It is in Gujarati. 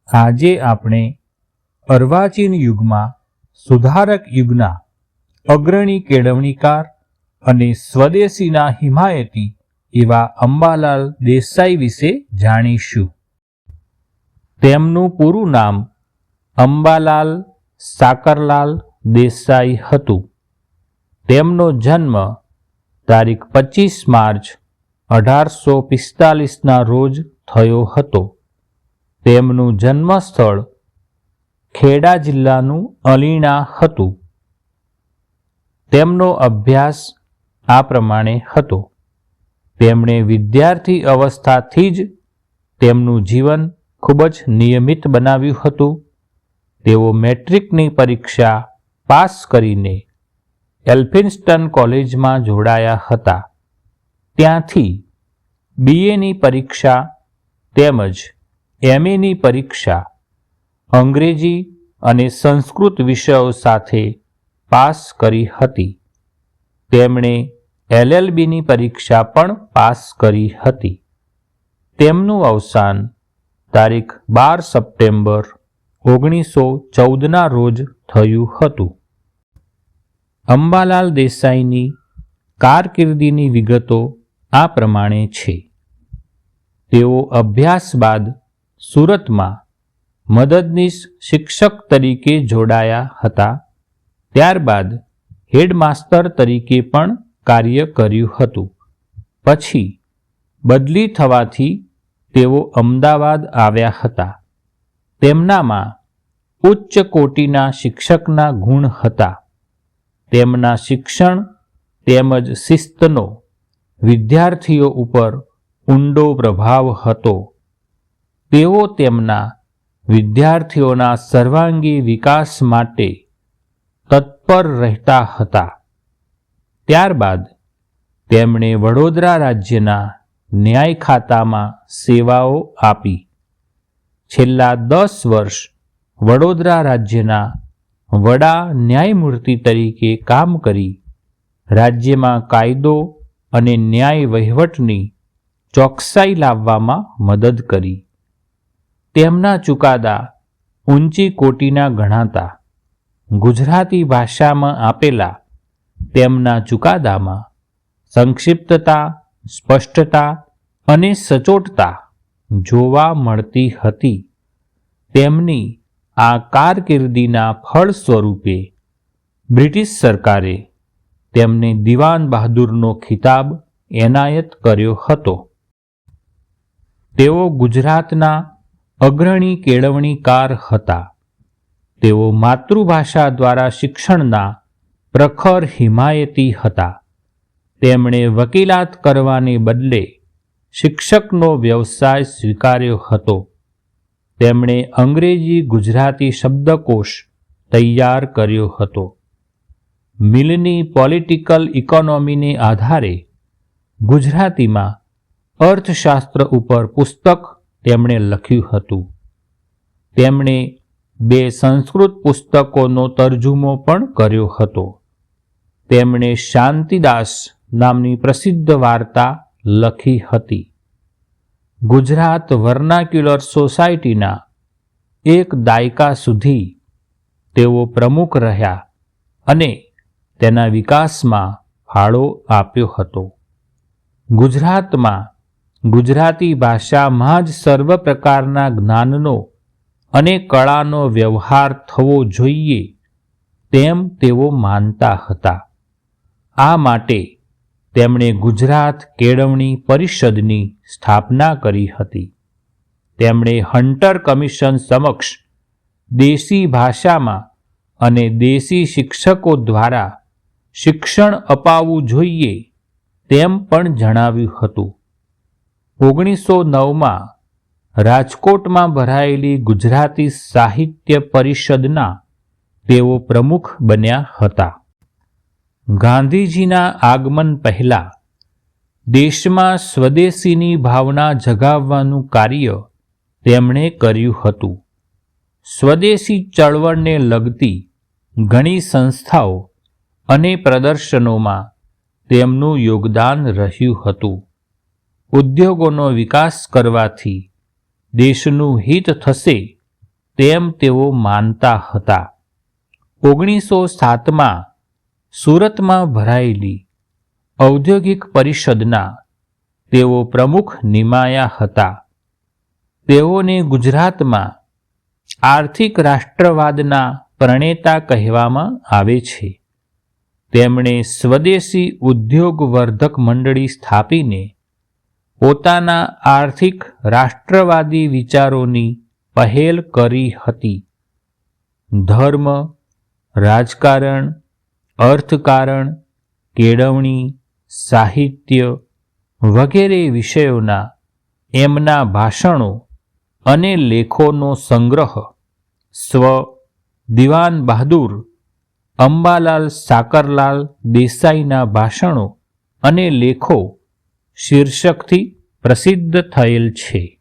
આજે આપણે અર્વાચીન યુગમાં સુધારક યુગના અગ્રણી કેળવણીકાર અને સ્વદેશીના હિમાયતી એવા અંબાલાલ દેસાઈ વિશે જાણીશું. તેમનું પૂરું નામ અંબાલાલ સાકરલાલ દેસાઈ હતું. તેમનો જન્મ તારીખ 25 માર્ચ 1845ના રોજ થયો હતો. તેમનું જન્મસ્થળ ખેડા જિલ્લાનું અલીણા હતું. તેમનો અભ્યાસ આ પ્રમાણે હતો. તેમણે વિદ્યાર્થી અવસ્થાથી જ તેમનું જીવન ખૂબ જ નિયમિત બનાવ્યું હતું. તેઓ મેટ્રિકની પરીક્ષા પાસ કરીને એલ્ફિન્સ્ટન કોલેજમાં જોડાયા હતા. ત્યાંથી બીએની પરીક્ષા તેમજ એમએની પરીક્ષા અંગ્રેજી અને સંસ્કૃત વિષયો સાથે પાસ કરી હતી. તેમણે એલએલબીની પરીક્ષા પણ પાસ કરી હતી. તેમનું અવસાન તારીખ 12 સપ્ટેમ્બર 1914ના રોજ થયું હતું. અંબાલાલ દેસાઈની કારકિર્દીની વિગતો આ પ્રમાણે છે. તેઓ અભ્યાસ બાદ સુરતમાં મદદનીશ શિક્ષક તરીકે જોડાયા હતા. ત્યારબાદ હેડમાસ્ટર તરીકે પણ કાર્ય કર્યું હતું. પછી બદલી થવાથી તેઓ અમદાવાદ આવ્યા હતા. તેમનામાં ઉચ્ચ કોટીના શિક્ષકના ગુણ હતા. તેમના શિક્ષણ તેમજ શિસ્તનો વિદ્યાર્થીઓ ઉપર ઊંડો પ્રભાવ હતો. તેઓ તેમના વિદ્યાર્થીઓના સર્વાંગી વિકાસ માટે તત્પર રહેતા હતા. ત્યારબાદ તેમણે વડોદરા રાજ્યના ન્યાય ખાતામાં સેવાઓ આપી. છેલ્લા 10 વર્ષ વડોદરા રાજ્યના વડા ન્યાયમૂર્તિ તરીકે કામ કરી રાજ્યમાં કાયદો અને ન્યાય વહીવટની ચોકસાઈ લાવવામાં મદદ કરી. તેમના ચુકાદા ઊંચી કોટીના ગણાતા. ગુજરાતી ભાષામાં આપેલા તેમના ચુકાદામાં સંક્ષિપ્તતા, સ્પષ્ટતા અને સચોટતા જોવા મળતી હતી. તેમની આ કારકિર્દીના ફળ સ્વરૂપે બ્રિટિશ સરકારે તેમને દિવાન બહાદુરનો ખિતાબ એનાયત કર્યો હતો. તેઓ ગુજરાતના અગ્રણી કેળવણીકાર હતા. તેઓ માતૃભાષા દ્વારા શિક્ષણના પ્રખર હિમાયતી હતા. તેમણે વકીલાત કરવાને બદલે શિક્ષકનો વ્યવસાય સ્વીકાર્યો હતો. તેમણે અંગ્રેજી ગુજરાતી શબ્દકોશ તૈયાર કર્યો હતો. મિલની પોલિટિકલ ઇકોનોમીને આધારે ગુજરાતીમાં અર્થશાસ્ત્ર ઉપર પુસ્તક તેમણે લખ્યું હતું. તેમણે 2 સંસ્કૃત પુસ્તકોનો તર્જુમો પણ કર્યો હતો. તેમણે શાંતિદાસ નામની પ્રસિદ્ધ વાર્તા લખી હતી. ગુજરાત વર્નાક્યુલર સોસાયટીના 1 દાયકા સુધી તેઓ પ્રમુખ રહ્યા અને તેના વિકાસમાં ફાળો આપ્યો હતો. ગુજરાતમાં ગુજરાતી ભાષામાં જ સર્વ પ્રકારના જ્ઞાનનો અને કળાનો વ્યવહાર થવો જોઈએ તેમ તેઓ માનતા હતા. આ માટે તેમણે ગુજરાત કેળવણી પરિષદની સ્થાપના કરી હતી. તેમણે હન્ટર કમિશન સમક્ષ દેશી ભાષામાં અને દેશી શિક્ષકો દ્વારા શિક્ષણ અપાવવું જોઈએ તેમ પણ જણાવ્યું હતું. 1909માં રાજકોટમાં ભરાયેલી ગુજરાતી સાહિત્ય પરિષદના તેઓ પ્રમુખ બન્યા હતા. ગાંધીજીના આગમન પહેલાં દેશમાં સ્વદેશીની ભાવના જગાવવાનું કાર્ય તેમણે કર્યું હતું. સ્વદેશી ચળવળને લગતી ઘણી સંસ્થાઓ અને પ્રદર્શનોમાં તેમનું યોગદાન રહ્યું હતું. ઉદ્યોગોનો વિકાસ કરવાથી દેશનું હિત થશે તેમ તેઓ માનતા હતા. 1907માં સુરતમાં ભરાયેલી ઔદ્યોગિક પરિષદના તેઓ પ્રમુખ નિમાયા હતા. તેઓને ગુજરાતમાં આર્થિક રાષ્ટ્રવાદના પ્રણેતા કહેવામાં આવે છે. તેમણે સ્વદેશી ઉદ્યોગ વર્ધક મંડળી સ્થાપીને પોતાના આર્થિક રાષ્ટ્રવાદી વિચારોની પહેલ કરી હતી. ધર્મ, રાજકારણ, અર્થકારણ, કેળવણી, સાહિત્ય વગેરે વિષયોના એમના ભાષણો અને લેખોનો સંગ્રહ સ્વ દિવાન બહાદુર અંબાલાલ સાકરલાલ દેસાઈના ભાષણો અને લેખો શીર્ષકથી પ્રસિદ્ધ થયેલ છે.